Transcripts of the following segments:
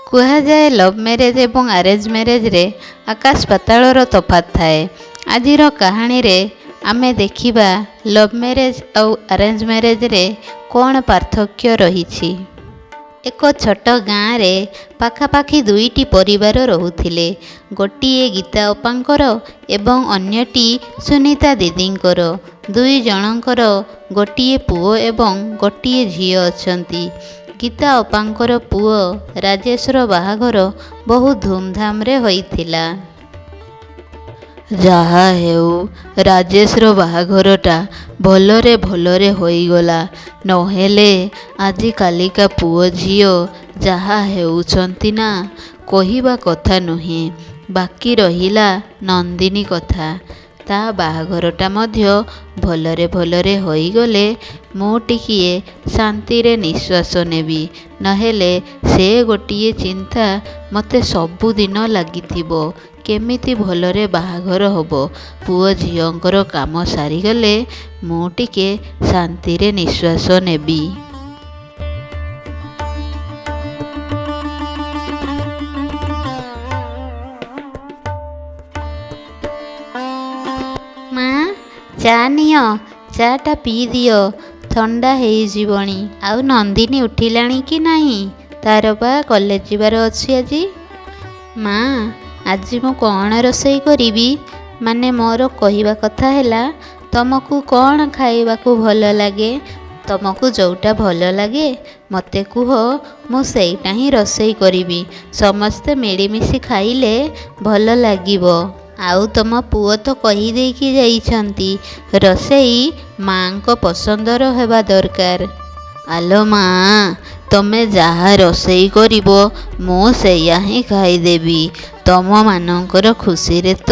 କୁହାଯାଏ love marriage ଏବଂ arrange ମ୍ୟାରେଜ୍ରେ ଆକାଶ ପାତାଳର ତଫାତ୍ ଥାଏ। ଆଜିର କାହାଣୀରେ ଆମେ ଦେଖିବା ଲଭ୍ ମ୍ୟାରେଜ୍ ଆଉ ଆରେଞ୍ଜ ମ୍ୟାରେଜ୍ରେ କ'ଣ ପାର୍ଥକ୍ୟ ରହିଛି। ଏକ ଛୋଟ ଗାଁରେ ପାଖାପାଖି ଦୁଇଟି ପରିବାର ରହୁଥିଲେ। ଗୋଟିଏ ଗୀତା ଅପାଙ୍କର ଏବଂ ଅନ୍ୟଟି ସୁନିତା ଦିଦିଙ୍କର। ଦୁଇ ଜଣଙ୍କର ଗୋଟିଏ ପୁଅ ଏବଂ ଗୋଟିଏ ଝିଅ ଅଛନ୍ତି। ଗୀତା ଅପାଙ୍କର ପୁଅ ରାଜେଶର ବାହାଘର ବହୁ ଧୁମଧାମରେ ହୋଇଥିଲା। ଯାହା ହେଉ ରାଜେଶର ବାହାଘରଟା ଭଲରେ ହୋଇଗଲା। ନହେଲେ ଆଜିକାଲିକା ପୁଅ ଝିଅ ଯାହା ହେଉଛନ୍ତି ନା, କହିବା କଥା ନୁହେଁ। ବାକି ରହିଲା ନନ୍ଦିନୀ କଥା। ତା ବାହାଘରଟା ମଧ୍ୟ ଭଲରେ ହୋଇଗଲେ ମୁଁ ଟିକିଏ ଶାନ୍ତିରେ ନିଶ୍ୱାସ ନେବି। ନହେଲେ ସେ ଗୋଟିଏ ଚିନ୍ତା ମୋତେ ସବୁଦିନ ଲାଗିଥିବ। କେମିତି ଭଲରେ ବାହାଘର ହେବ। ପୁଅ ଝିଅଙ୍କର କାମ ସାରିଗଲେ ମୁଁ ଟିକେ ଶାନ୍ତିରେ ନିଶ୍ୱାସ ନେବି। ମା, ଚା ନିଅ। ଚାଟା ପିଇଦିଅ, ଥଣ୍ଡା ହେଇଯିବଣି। ଆଉ ନନ୍ଦିନୀ ଉଠିଲାଣି କି ନାହିଁ? ତାର ବା କଲେଜ ଯିବାର ଅଛି ଆଜି। ମା, ଆଜି ମୁଁ କ'ଣ ରୋଷେଇ କରିବି? ମାନେ ମୋର କହିବା କଥା ହେଲା, ତମକୁ କ'ଣ ଖାଇବାକୁ ଭଲ ଲାଗେ? ତମକୁ ଯେଉଁଟା ଭଲ ଲାଗେ ମୋତେ କୁହ, ମୁଁ ସେଇଟା ହିଁ ରୋଷେଇ କରିବି। ସମସ୍ତେ ମିଳିମିଶି ଖାଇଲେ ଭଲ ଲାଗିବ। ଆଉ ତମ ପୁଅ ତ କହିଦେଇକି ଯାଇଛନ୍ତି, ରୋଷେଇ ମା'ଙ୍କ ପସନ୍ଦର ହେବା ଦରକାର। ଆଲୋ ମା, ତମେ ଯାହା ରୋଷେଇ କରିବ ମୁଁ ସେଇଆ ହିଁ ଖାଇଦେବି। ତମମାନଙ୍କର ଖୁସିରେ ତ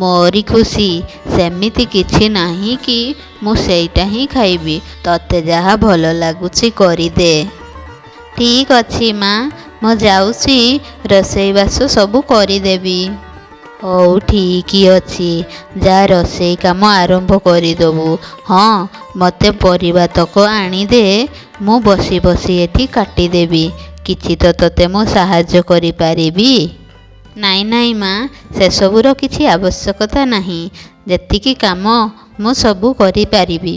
ମୋରି ଖୁସି। ସେମିତି କିଛି ନାହିଁ କି ମୁଁ ସେଇଟା ହିଁ ଖାଇବି। ତତେ ଯାହା ଭଲ ଲାଗୁଛି କରିଦେ। ଠିକ୍ ଅଛି ମା, ମୁଁ ଯାଉଛି ରୋଷେଇବାସ ସବୁ କରିଦେବି। ହଉ ଠିକ୍ ଅଛି, ଯା ରୋଷେଇ କାମ ଆରମ୍ଭ କରିଦେବୁ। ହଁ, ମୋତେ ପରିବାତକ ଆଣିଦେ, ମୁଁ ବସି ଏଠି କାଟିଦେବି। କିଛି ତ ତତେ ମୁଁ ସାହାଯ୍ୟ କରିପାରିବି। ନାଇଁ ମା, ସେସବୁର କିଛି ଆବଶ୍ୟକତା ନାହିଁ। ଯେତିକି କାମ ମୁଁ ସବୁ କରିପାରିବି।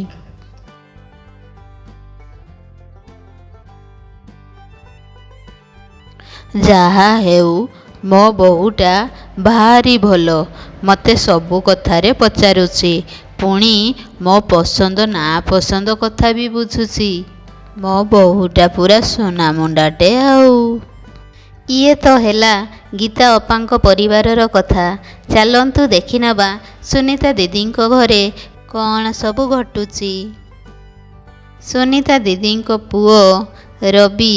ଯାହା ହେଉ ମୋ ବୋହୂଟା ଭାରି ଭଲ। ମୋତେ ସବୁ କଥାରେ ପଚାରୁଛି। ପୁଣି ମୋ ପସନ୍ଦ ନାପସନ୍ଦ କଥା ବି ବୁଝୁଛି। ମୋ ବୋହୂଟା ପୁରା ସୁନାମୁଣ୍ଡାଟେ ଆଉ। ଇଏ ତ ହେଲା ଗୀତା ଅପାଙ୍କ ପରିବାରର କଥା। ଚାଲନ୍ତୁ ଦେଖିନେବା ସୁନିତା ଦିଦିଙ୍କ ଘରେ କ'ଣ ସବୁ ଘଟୁଛି। ସୁନିତା ଦିଦିଙ୍କ ପୁଅ ରବି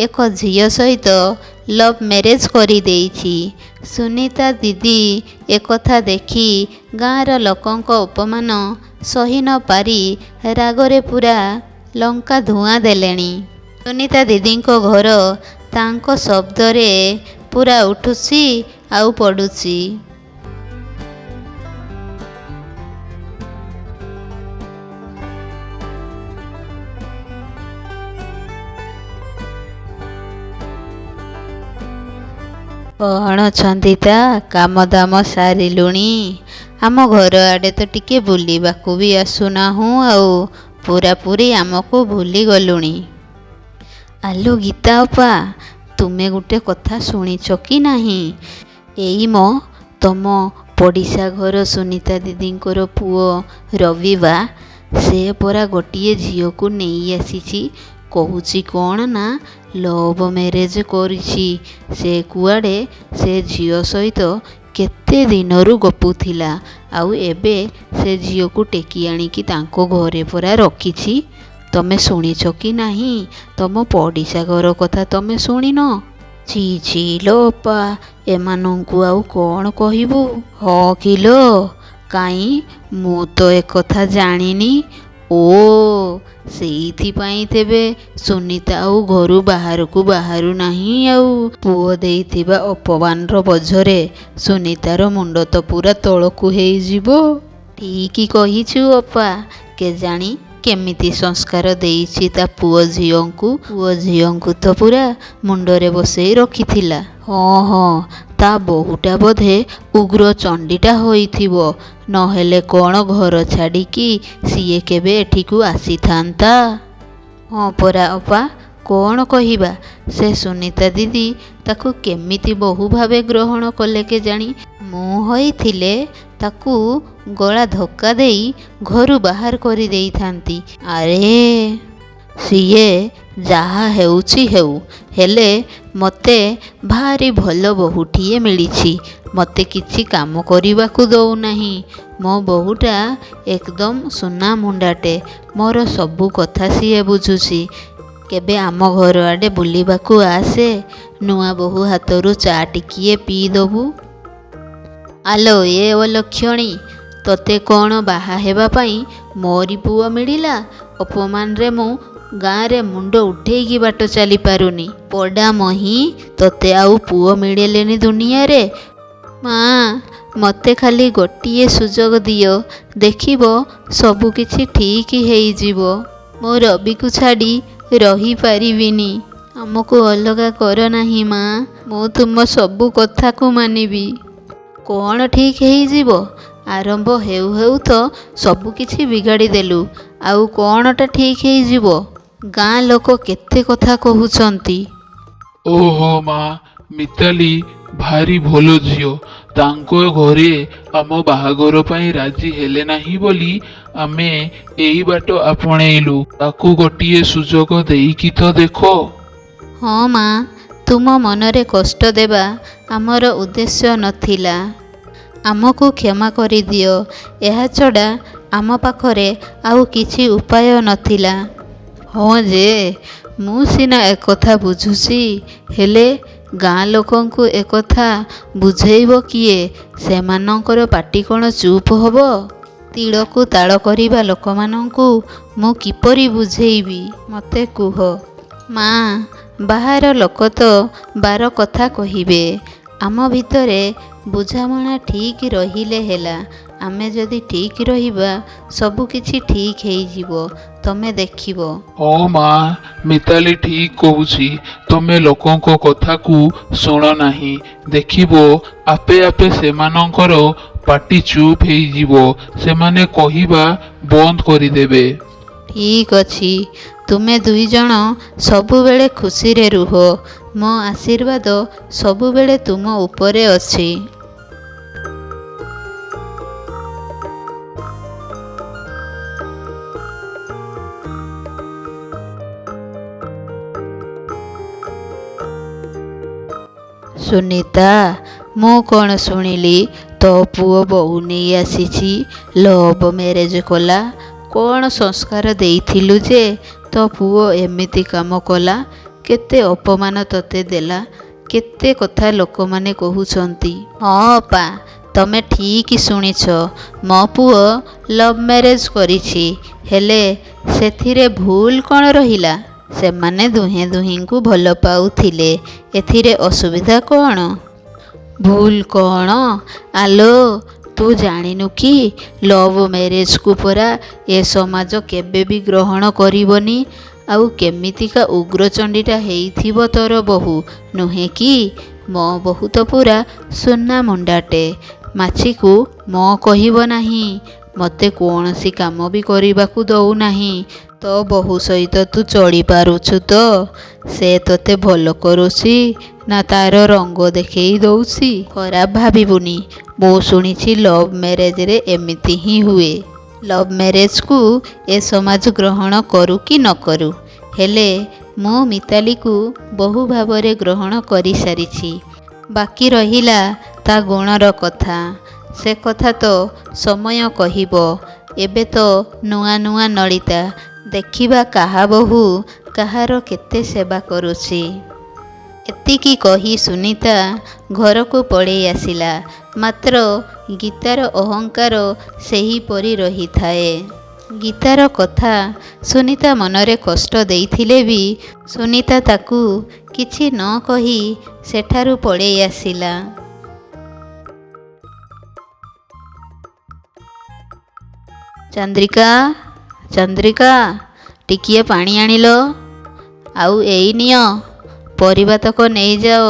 ଏକ ଝିଅ ସହିତ ଲଭ୍ ମ୍ୟାରେଜ୍ କରିଦେଇଛି। ସୁନିତା ଦିଦି ଏକଥା ଦେଖି ଗାଁର ଲୋକଙ୍କ ଅପମାନ ସହି ନ ପାରି ରାଗରେ ପୁରା ଲଙ୍କା ଧୂଆଁ ଦେଲେଣି। ସୁନିତା ଦିଦିଙ୍କ ଘର ତାଙ୍କ ଶବ୍ଦରେ ପୁରା ଉଠୁଛି ଆଉ ପଡ଼ୁଛି। କ'ଣ ଛନ୍ଦିତା, କାମ ଦାମ ସାରିଲୁଣି? ଆମ ଘର ଆଡ଼େ ତ ଟିକେ ବୁଲିବାକୁ ବି ଆସୁନାହୁଁ ଆଉ ପୁରାପୁରି ଆମକୁ ଭୁଲିଗଲୁଣି। ଆଲୋ ଗୀତା ଅପା, ତୁମେ ଗୋଟେ କଥା ଶୁଣିଛ କି ନାହିଁ? ଏଇ ତମ ପଡ଼ିଶା ଘର ସୁନିତା ଦିଦିଙ୍କର ପୁଅ ରବି ବା, ସେ ପରା ଗୋଟିଏ ଝିଅକୁ ନେଇ ଆସିଛି। କହୁଛି କ'ଣ ନା ଲଭ୍ ମ୍ୟାରେଜ୍ କରିଛି। ସେ କୁଆଡ଼େ ସେ ଝିଅ ସହିତ କେତେ ଦିନରୁ ଗପୁଥିଲା। ଆଉ ଏବେ ସେ ଝିଅକୁ ଟେକି ଆଣିକି ତାଙ୍କ ଘରେ ପରା ରଖିଛି। ତମେ ଶୁଣିଛ କି ନାହିଁ? ତମ ପଡ଼ିଶା ଘର କଥା ତମେ ଶୁଣିନ? ଛି ଲୋ ଅପା, ଏମାନଙ୍କୁ ଆଉ କ'ଣ କହିବୁ? ହଁ କିଲୋ, କାଇଁ ମୁଁ ତ ଏକଥା ଜାଣିନି। ଓ, ସେଇଥିପାଇଁ ତେବେ ସୁନିତା ଆଉ ଘରୁ ବାହାରକୁ ବାହାରୁ ନାହିଁ ଆଉ। ପୁଅ ଦେଇଥିବା ଅପମାନର ବୋଝରେ ସୁନିତାର ମୁଣ୍ଡ ତ ପୁରା ତଳକୁ ହେଇଯିବ। ଠିକ୍ କହିଛୁ ଅପା। କେଜାଣି କେମିତି ସଂସ୍କାର ଦେଇଛି ତା ପୁଅ ଝିଅଙ୍କୁ ତ ପୁରା ମୁଣ୍ଡରେ ବସେଇ ରଖିଥିଲା। ହଁ, ତା ବୋହୂଟା ବୋଧେ ଉଗ୍ର ଚଣ୍ଡୀଟା ହୋଇଥିବ, ନହେଲେ କ'ଣ ଘର ଛାଡ଼ିକି ସିଏ କେବେ ଏଠିକୁ ଆସିଥାନ୍ତା? ହଁ ପରା ଅପା, କ'ଣ କହିବା? ସେ ସୁନିତା ଦିଦି ତାକୁ କେମିତି ବୋହୂ ଭାବେ ଗ୍ରହଣ କଲେ କେଜାଣି। ମୁଁ ହୋଇଥିଲେ ତାକୁ ଗଳା ଧକ୍କା ଦେଇ ଘରୁ ବାହାର କରିଦେଇଥାନ୍ତି। ଆରେ ସିଏ ଯାହା ହେଉଛି ହେଉ, ହେଲେ ମୋତେ ଭାରି ଭଲ ବୋହୂଟିଏ ମିଳିଛି। ମୋତେ କିଛି କାମ କରିବାକୁ ଦେଉନାହିଁ। ମୋ ବୋହୂଟା ଏକଦମ ସୁନା ମୁଣ୍ଡାଟେ। ମୋର ସବୁ କଥା ସିଏ ବୁଝୁଛି। କେବେ ଆମ ଘର ଆଡ଼େ ବୁଲିବାକୁ ଆସେ, ନୂଆ ବୋହୂ ହାତରୁ ଚା ଟିକିଏ ପିଇଦେବୁ। ଆଲୋ ଏ ଅଲକ୍ଷଣୀ, ତୋତେ କ'ଣ ବାହା ହେବା ପାଇଁ ମୋରି ପୁଅ ମିଳିଲା? ଅପମାନରେ ମୁଁ ଗାଁରେ ମୁଣ୍ଡ ଉଠେଇକି ବାଟ ଚାଲିପାରୁନି। ପଡ଼ା ମହି, ତୋତେ ଆଉ ପୁଅ ମିଳିଲେନି ଦୁନିଆରେ। ମା' ମୋତେ ଖାଲି ଗୋଟିଏ ସୁଯୋଗ ଦିଅ, ଦେଖିବ ସବୁକିଛି ଠିକ୍ ହେଇଯିବ। ମୋ ରବିକୁ ଛାଡ଼ି ରହିପାରିବିନି। ଆମକୁ ଅଲଗା କର ନାହିଁ ମା', ମୁଁ ତୁମ ସବୁ କଥାକୁ ମାନିବି। କ'ଣ ଠିକ୍ ହେଇଯିବ? ଆରମ୍ଭ ହେଉ ହେଉ ତ ସବୁକିଛି ବିଗାଡ଼ି ଦେଲୁ। ଆଉ କ'ଣଟା ଠିକ୍ ହେଇଯିବ? ଗାଁ ଲୋକ କେତେ କଥା କହୁଛନ୍ତି। ଓହୋ ମା, ମିତାଲି ଭାରି ଭଲ ଝିଅ। ତାଙ୍କ ଘରେ ଆମ ବାହାଘର ପାଇଁ ରାଜି ହେଲେ ନାହିଁ ବୋଲି ଆମେ ଏଇ ବାଟ ଆପଣେଇଲୁ। ତାକୁ ଗୋଟିଏ ସୁଯୋଗ ଦେଇକି ତ ଦେଖ। ହଁ ମା, ତୁମ ମନରେ କଷ୍ଟ ଦେବା ଆମର ଉଦ୍ଦେଶ୍ୟ ନଥିଲା। ଆମକୁ କ୍ଷମା କରିଦିଅ। ଏହା ଛଡ଼ା ଆମ ପାଖରେ ଆଉ କିଛି ଉପାୟ ନଥିଲା। ହଁ ଯେ, ମୁଁ ସିନା ଏକଥା ବୁଝୁଛି, ହେଲେ ଗାଁ ଲୋକଙ୍କୁ ଏକଥା ବୁଝେଇବ କିଏ? ସେମାନଙ୍କର ପାଟି କ'ଣ ଚୁପ୍ ହେବ? ତିଳକୁ ତାଳ କରିବା ଲୋକମାନଙ୍କୁ ମୁଁ କିପରି ବୁଝେଇବି? ମୋତେ କୁହ। ମା, ବାହାର ଲୋକ ତ ବାର କଥା କହିବେ। ଆମ ଭିତରେ ବୁଝାମଣା ଠିକ୍ ରହିଲେ ହେଲା। ଆମେ ଯଦି ଠିକ୍ ରହିବା, ସବୁକିଛି ଠିକ୍ ହେଇଯିବ। ତମେ ଦେଖିବ। ହଁ ମା, ମିତାଲି ଠିକ୍ କହୁଛି। ତମେ ଲୋକଙ୍କ କଥାକୁ ଶୁଣ ନାହିଁ। ଦେଖିବ ଆପେ ଆପେ ସେମାନଙ୍କର ପାଟି ଚୁପ୍ ହେଇଯିବ। ସେମାନେ କହିବା ବନ୍ଦ କରିଦେବେ। ଠିକ୍ ଅଛି, ତୁମେ ଦୁଇଜଣ ସବୁବେଳେ ଖୁସିରେ ରୁହ। ମୋ ଆଶୀର୍ବାଦ ସବୁବେଳେ ତୁମ ଉପରେ ଅଛି। ସୁନିତା, ମୁଁ କ'ଣ ଶୁଣିଲି ତୋ ପୁଅ ବୋହୂ ନେଇ ଆସିଛି, ଲଭ୍ ମ୍ୟାରେଜ୍ କଲା। କ'ଣ ସଂସ୍କାର ଦେଇଥିଲୁ ଯେ ତୋ ପୁଅ ଏମିତି କାମ କଲା? କେତେ ଅପମାନ ତୋତେ ଦେଲା, କେତେ କଥା ଲୋକମାନେ କହୁଛନ୍ତି। ହଁ ଅପା, ତମେ ଠିକ୍ ଶୁଣିଛ। ମୋ ପୁଅ ଲଭ୍ ମ୍ୟାରେଜ୍ କରିଛି, ହେଲେ ସେଥିରେ ଭୁଲ କ'ଣ ରହିଲା? ସେମାନେ ଦୁହେଁ ଦୁହିଁଙ୍କୁ ଭଲ ପାଉଥିଲେ। ଏଥିରେ ଅସୁବିଧା କ'ଣ? ଭୁଲ କ'ଣ? ଆଲୋ, ତୁ ଜାଣିନୁ କି ଲଭ୍ ମ୍ୟାରେଜକୁ ପରା ଏ ସମାଜ କେବେ ବି ଗ୍ରହଣ କରିବନି। ଆଉ କେମିତିକା ଉଗ୍ରଚଣ୍ଡୀଟା ହେଇଥିବ ତୋର ବୋହୂ, ନୁହେଁ କି? ମୋ ବୋହୂ ତ ପୁରା ସୁନା ମୁଣ୍ଡାଟେ। ମାଛିକୁ ମୋ କହିବ ନାହିଁ। ମୋତେ କୌଣସି କାମ ବି କରିବାକୁ ଦେଉନାହିଁ। ତୋ ବୋହୂ ସହିତ ତୁ ଚଳିପାରୁଛୁ ତ? ସେ ତୋତେ ଭଲ କରୁଛି ନା ତାର ରଙ୍ଗ ଦେଖେଇ ଦେଉଛି? ଖରାପ ଭାବିବୁନି। ମୁଁ ଶୁଣିଛି ଲଭ୍ ମ୍ୟାରେଜରେ ଏମିତି ହିଁ ହୁଏ। ଲଭ୍ ମ୍ୟାରେଜକୁ ଏ ସମାଜ ଗ୍ରହଣ କରୁ କି ନ କରୁ, ହେଲେ ମୁଁ ମିତାଲିକୁ ବୋହୂ ଭାବରେ ଗ୍ରହଣ କରିସାରିଛି। ବାକି ରହିଲା ତା ଗୁଣର କଥା। ସେ କଥା ତ ସମୟ କହିବ। ଏବେ ତ ନୂଆ ନୂଆ ନଳିତା। ଦେଖିବା କାହା ବୋହୂ କାହାର କେତେ ସେବା କରୁଛି। ଏତିକି କହି ସୁନିତା ଘରକୁ ପଳେଇ ଆସିଲା। ମାତ୍ର ଗୀତାର ଅହଙ୍କାର ସେହିପରି ରହିଥାଏ। ଗୀତାର କଥା ସୁନିତା ମନରେ କଷ୍ଟ ଦେଇଥିଲେ ବି ସୁନିତା ତାକୁ କିଛି ନ କହି ସେଠାରୁ ପଳେଇ ଆସିଲା। ଚନ୍ଦ୍ରିକା, ଚନ୍ଦ୍ରିକା ଟିକିଏ ପାଣି ଆଣିଲ। ଆଉ ଏଇ ନିଅ ପରିବା ତକ ନେଇଯାଅ,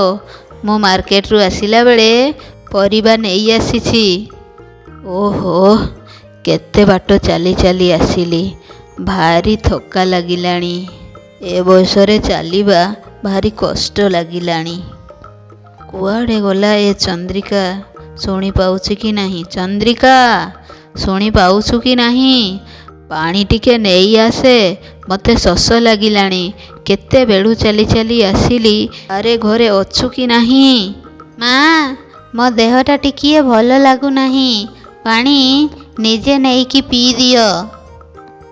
ମୁଁ ମାର୍କେଟରୁ ଆସିଲା ବେଳେ ପରିବା ନେଇ ଆସିଛି। ଓହୋ, କେତେ ବାଟ ଚାଲି ଚାଲି ଆସିଲି, ଭାରି ଥକା ଲାଗିଲାଣି। ଏ ବୟସରେ ଚାଲିବା ଭାରି କଷ୍ଟ ଲାଗିଲାଣି। କୁଆଡ଼େ ଗଲା ଏ ଚନ୍ଦ୍ରିକା? ଶୁଣି ପାଉଛି କି ନାହିଁ? ଚନ୍ଦ୍ରିକା, ଶୁଣି ପାଉଛୁ କି ନାହିଁ? ପାଣି ଟିକେ ନେଇ ଆସେ, ମୋତେ ଶୋଷ ଲାଗିଲାଣି। କେତେବେଳୁ ଚାଲି ଚାଲି ଆସିଲି। ଆରେ ଘରେ ଅଛୁ କି ନାହିଁ? ମା, ମୋ ଦେହଟା ଟିକିଏ ଭଲ ଲାଗୁନାହିଁ, ପାଣି ନିଜେ ନେଇକି ପିଇଦିଅ।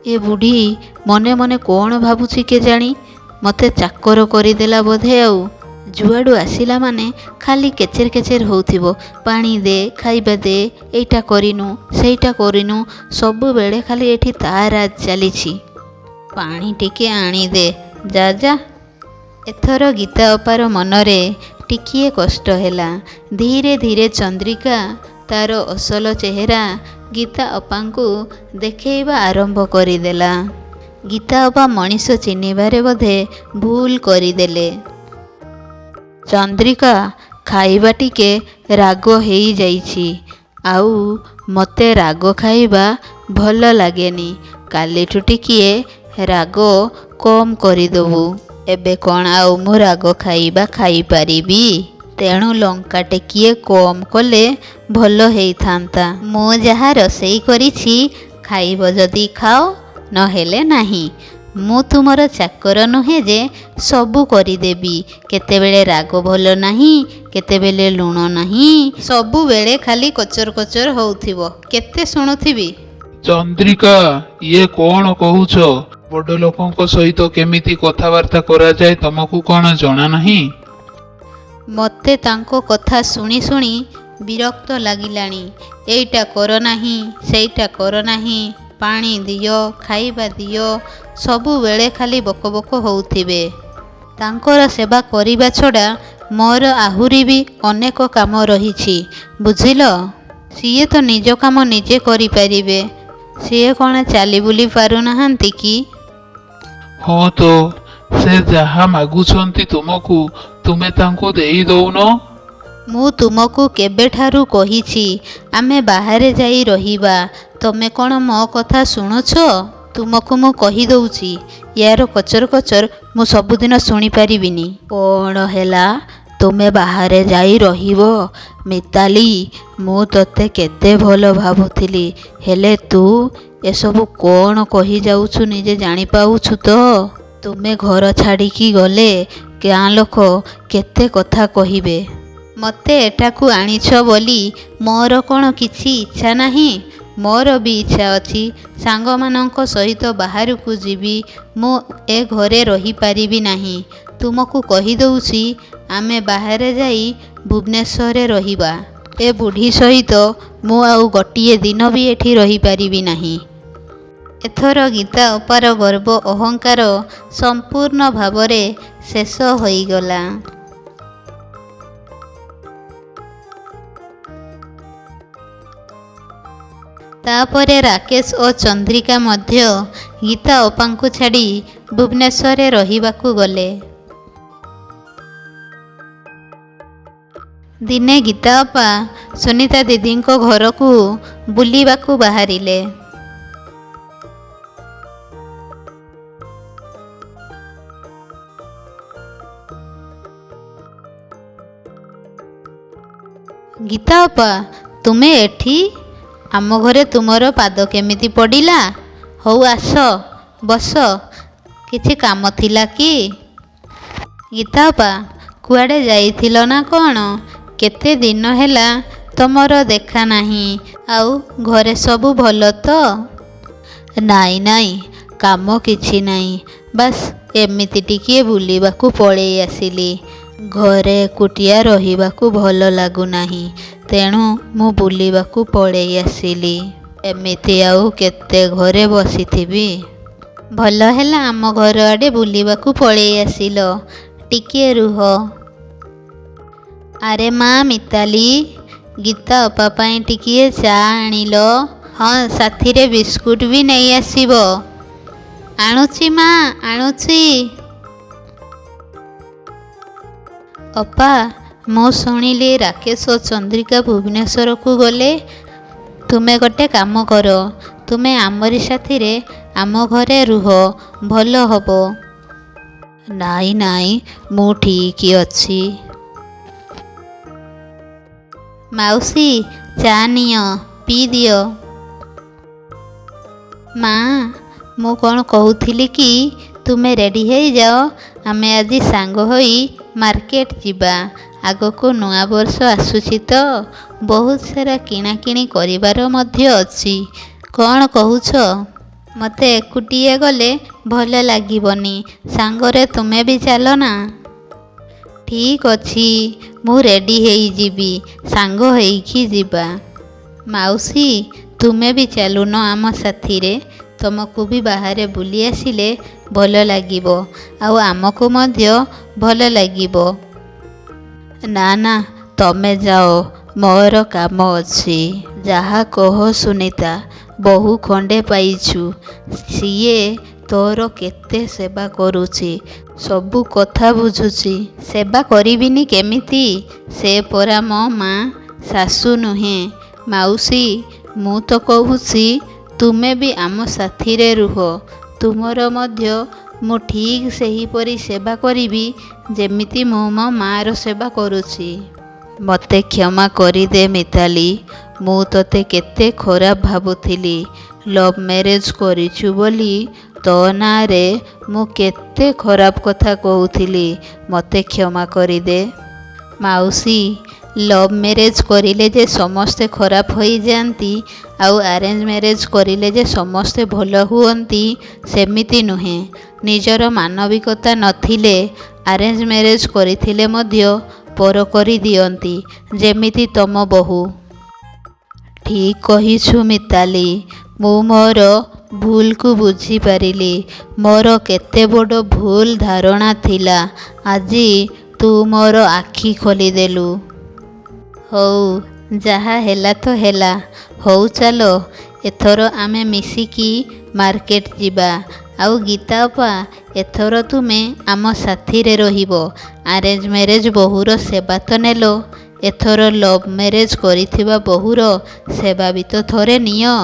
ଏ ବୁଢ଼ୀ ମନେ ମନେ କ'ଣ ଭାବୁଛି କେଜାଣି? ମୋତେ ଚାକର କରିଦେଲା ବୋଧେ। ଆଉ ଯୁଆଡ଼ୁ ଆସିଲା ମାନେ ଖାଲି କେଚେର କେଚେର ହେଉଥିବ। ପାଣି ଦେ, ଖାଇବା ଦେ, ଏଇଟା କରିନୁ, ସେଇଟା କରିନୁ, ସବୁବେଳେ ଖାଲି ଏଠି ତା ରାଜ ଚାଲିଛି। ପାଣି ଟିକେ ଆଣିଦେ, ଯା ଯା। ଏଥର ଗୀତା ଅପାର ମନରେ ଟିକିଏ କଷ୍ଟ ହେଲା। ଧୀରେ ଧୀରେ ଚନ୍ଦ୍ରିକା ତାର ଅସଲ ଚେହେରା ଗୀତା ଅପାଙ୍କୁ ଦେଖେଇବା ଆରମ୍ଭ କରିଦେଲା। ଗୀତା ଅପା ମଣିଷ ଚିହ୍ନିବାରେ ବୋଧେ ଭୁଲ କରିଦେଲେ। ଚନ୍ଦ୍ରିକା, ଖାଇବା ଟିକେ ରାଗ ହେଇଯାଇଛି, ଆଉ ମୋତେ ରାଗ ଖାଇବା ଭଲ ଲାଗେନି। କାଲିଠୁ ଟିକିଏ ରାଗ କମ୍ କରିଦେବୁ। ଏବେ କ'ଣ ଆଉ ମୁଁ ରାଗ ଖାଇବା ଖାଇପାରିବି? ତେଣୁ ଲଙ୍କା ଟିକିଏ କମ୍ କଲେ ଭଲ ହେଇଥାନ୍ତା। ମୁଁ ଯାହା ରୋଷେଇ କରିଛି ଖାଇବ ଯଦି ଖାଅ, ନହେଲେ ନାହିଁ। ମୁଁ ତୁମର ଚାକର ନୁହେଁ ଯେ ସବୁ କରିଦେବି। କେତେବେଳେ ରାଗ ଭଲ ନାହିଁ, କେତେବେଳେ ଲୁଣ ନାହିଁ, ସବୁବେଳେ ଖାଲି କଚର କଚର ହେଉଥିବ। କେତେ ଶୁଣୁଥିବି? ଚନ୍ଦ୍ରିକା, ଇଏ କ'ଣ କହୁଛ? ବଡ଼ ଲୋକଙ୍କ ସହିତ କେମିତି କଥାବାର୍ତ୍ତା କରାଯାଏ ତମକୁ କ'ଣ ଜଣା ନାହିଁ? ମୋତେ ତାଙ୍କ କଥା ଶୁଣି ଶୁଣି ବିରକ୍ତ ଲାଗିଲାଣି। ଏଇଟା କର ନାହିଁ, ସେଇଟା କର ନାହିଁ, ପାଣି ଦିଅ, ଖାଇବା ଦିଅ, ସବୁବେଳେ ଖାଲି ବକ ବକ ହେଉଥିବେ। ତାଙ୍କର ସେବା କରିବା ଛଡ଼ା ମୋର ଆହୁରି ବି ଅନେକ କାମ ରହିଛି, ବୁଝିଲ? ସିଏ ତ ନିଜ କାମ ନିଜେ କରିପାରିବେ। ସିଏ କ'ଣ ଚାଲି ବୁଲି ପାରୁନାହାନ୍ତି କି? ହଁ ତ, ସେ ଯାହା ମାଗୁଛନ୍ତି ତୁମକୁ, ତୁମେ ତାଙ୍କୁ ଦେଇ ଦଉନ? ମୁଁ ତୁମକୁ କେବେଠାରୁ କହିଛି ଆମେ ବାହାରେ ଯାଇ ରହିବା। ତମେ କ'ଣ ମୋ କଥା ଶୁଣୁଛ? ତୁମକୁ ମୁଁ କହିଦେଉଛି, ୟାର କଚର କଚର ମୁଁ ସବୁଦିନ ଶୁଣିପାରିବିନି। କ'ଣ ହେଲା? ତୁମେ ବାହାରେ ଯାଇ ରହିବ? ମିତାଲି, ମୁଁ ତୋତେ କେତେ ଭଲ ଭାବୁଥିଲି, ହେଲେ ତୁ ଏସବୁ କ'ଣ କହିଯାଉଛୁ ନିଜେ ଜାଣିପାଉଛୁ ତ? ତୁମେ ଘର ଛାଡ଼ିକି ଗଲେ ଗାଁ ଲୋକ କେତେ କଥା କହିବେ। ମୋତେ ଏଠାକୁ ଆଣିଛ ବୋଲି ମୋର କ'ଣ କିଛି ଇଚ୍ଛା ନାହିଁ? ମୋର ବି ଇଚ୍ଛା ଅଛି, ସାଙ୍ଗମାନଙ୍କ ସହିତ ବାହାରକୁ ଯିବି। ମୁଁ ଏ ଘରେ ରହିପାରିବି ନାହିଁ। ତୁମକୁ କହିଦେଉଛି, ଆମେ ବାହାରେ ଯାଇ ଭୁବନେଶ୍ୱରରେ ରହିବା। ଏ ବୁଢ଼ୀ ସହିତ ମୁଁ ଆଉ ଗୋଟିଏ ଦିନ ବି ଏଠି ରହିପାରିବି ନାହିଁ। ଏଥର ଗୀତା ଅପାର ଗର୍ବ ଅହଙ୍କାର ସମ୍ପୂର୍ଣ୍ଣ ଭାବରେ ଶେଷ ହୋଇଗଲା। ତାପରେ ରାକେଶ ଓ ଚନ୍ଦ୍ରିକା ମଧ୍ୟ ଗୀତା ଅପାଙ୍କୁ ଛାଡ଼ି ଭୁବନେଶ୍ୱରରେ ରହିବାକୁ ଗଲେ। ଦିନେ ଗୀତା ଅପା ସୁନିତା ଦିଦିଙ୍କ ଘରକୁ ବୁଲିବାକୁ ବାହାରିଲେ। ଗୀତା ଅପା, ତୁମେ ଏଠି? ଆମ ଘରେ ତୁମର ପାଦ କେମିତି ପଡ଼ିଲା? ହଉ ଆସ, ବସ। କିଛି କାମ ଥିଲା କି? ଗୀତା ଅପା, କୁଆଡ଼େ ଯାଇଥିଲ ନା କ'ଣ? କେତେ ଦିନ ହେଲା ତମର ଦେଖା ନାହିଁ। ଆଉ ଘରେ ସବୁ ଭଲ ତ? ନାଇଁ ନାଇଁ, କାମ କିଛି ନାହିଁ, ବାସ୍ ଏମିତି ଟିକିଏ ବୁଲିବାକୁ ପଳେଇ ଆସିଲି। ଘରେ ଏକୁଟିଆ ରହିବାକୁ ଭଲ ଲାଗୁନାହିଁ, ତେଣୁ ମୁଁ ବୁଲିବାକୁ ପଳେଇ ଆସିଲି। ଏମିତି ଆଉ କେତେ ଘରେ ବସିଥିବି। ଭଲ ହେଲା ଆମ ଘର ଆଡ଼େ ବୁଲିବାକୁ ପଳେଇ ଆସିଲ। ଟିକିଏ ରୁହ। ଆରେ ମା ମିତାଲି, ଗୀତା ଅପା ପାଇଁ ଟିକିଏ ଚା ଆଣିଲ। ହଁ, ସାଥିରେ ବିସ୍କୁଟ ବି ନେଇ ଆସିବ। ଆଣୁଛି ମା, ଆଣୁଛି। ଅପା, ମୁଁ ଶୁଣିଲି ରାକେଶ ଓ ଚନ୍ଦ୍ରିକା ଭୁବନେଶ୍ୱରକୁ ଗଲେ। ତୁମେ ଗୋଟେ କାମ କର, ତୁମେ ଆମରି ସାଥିରେ ଆମ ଘରେ ରୁହ, ଭଲ ହବ। ନାଇଁ ନାଇଁ, ମୁଁ ଠିକ୍ ଅଛି। ମାଉସୀ, ଚା ନିଅ, ପିଇଦିଅ। ମା, ମୁଁ କ'ଣ କହୁଥିଲି କି, ତୁମେ ରେଡ଼ି ହେଇଯାଅ, ଆମେ ଆଜି ସାଙ୍ଗ ହୋଇ ମାର୍କେଟ ଯିବା। ଆଗକୁ ନୂଆ ବର୍ଷ ଆସୁଛି ତ, ବହୁତ ସାରା କିଣାକିଣି କରିବାର ମଧ୍ୟ ଅଛି। କ'ଣ କହୁଛ? ମୋତେ ଏକୁଟିଏ ଗଲେ ଭଲ ଲାଗିବନି, ସାଙ୍ଗରେ ତୁମେ ବି ଚାଲ ନା। ଠିକ୍ ଅଛି, ମୁଁ ରେଡ଼ି ହେଇଯିବି, ସାଙ୍ଗ ହେଇକି ଯିବା। ମାଉସୀ, ତୁମେ ବି ଚାଲୁନ ଆମ ସାଥିରେ, ତୁମକୁ ବି ବାହାରେ ବୁଲି ଆସିଲେ ଭଲ ଲାଗିବ, ଆଉ ଆମକୁ ମଧ୍ୟ ଭଲ ଲାଗିବ। ନା ନା, ତମେ ଯାଅ, ମୋର କାମ ଅଛି। ଯାହା କହ ସୁନିତା, ବୋହୂ ଖଣ୍ଡେ ପାଇଛୁ, ସିଏ ତୋର କେତେ ସେବା କରୁଛି, ସବୁ କଥା ବୁଝୁଛି। ସେବା କରିବିନି କେମିତି, ସେ ପରା ମୋ ମା, ଶାଶୁ ନୁହେଁ। ମାଉସୀ, ମୁଁ ତ କହୁଛି ତୁମେ ବି ଆମ ସାଥିରେ ରୁହ, ତୁମର ମଧ୍ୟ ମୁଁ ଠିକ୍ ସେହିପରି ସେବା କରିବି ଯେମିତି ମୁଁ ମୋ ମା'ର ସେବା କରୁଛି। ମୋତେ କ୍ଷମା କରିଦେ ମିତାଲି, ମୁଁ ତୋତେ କେତେ ଖରାପ ଭାବୁଥିଲି। ଲଭ୍ ମ୍ୟାରେଜ୍ କରିଛୁ ବୋଲି ତୋ ନାଁରେ ମୁଁ କେତେ ଖରାପ କଥା କହୁଥିଲି, ମୋତେ କ୍ଷମା କରିଦେ। ମାଉସୀ, ଲଭ୍ ମ୍ୟାରେଜ୍ କରିଲେ ଯେ ସମସ୍ତେ ଖରାପ ହୋଇଯାଆନ୍ତି, ଆଉ ଆରେଞ୍ଜ ମ୍ୟାରେଜ୍ କରିଲେ ଯେ ସମସ୍ତେ ଭଲ ହୁଅନ୍ତି, ସେମିତି ନୁହେଁ। ନିଜର ମାନବିକତା ନଥିଲେ ଆରେଞ୍ଜ ମ୍ୟାରେଜ୍ କରିଥିଲେ ମଧ୍ୟ ପର କରିଦିଅନ୍ତି, ଯେମିତି ତମ ବୋହୂ। ଠିକ୍ କହିଛୁ ମିତାଲି, ମୁଁ ମୋର ଭୁଲକୁ ବୁଝିପାରିଲି। ମୋର କେତେ ବଡ଼ ଭୁଲ ଧାରଣା ଥିଲା, ଆଜି ତୁ ମୋର ଆଖି ଖୋଲିଦେଲୁ। ହଉ, ଯାହା ହେଲା ତ ହେଲା। ହଉ ଚାଲ, ଏଥର ଆମେ ମିଶିକି ମାର୍କେଟ ଯିବା। ଆଉ ଗୀତା ଅପା, ଏଥର ତୁମେ ଆମ ସାଥିରେ ରହିବ। ଆରେଞ୍ଜ ମ୍ୟାରେଜ୍ ବୋହୂର ସେବା ତ ନେଲ, ଏଥର ଲଭ୍ ମ୍ୟାରେଜ୍ କରିଥିବା ବୋହୂର ସେବା ବି ତ ଥରେ ନିଅ।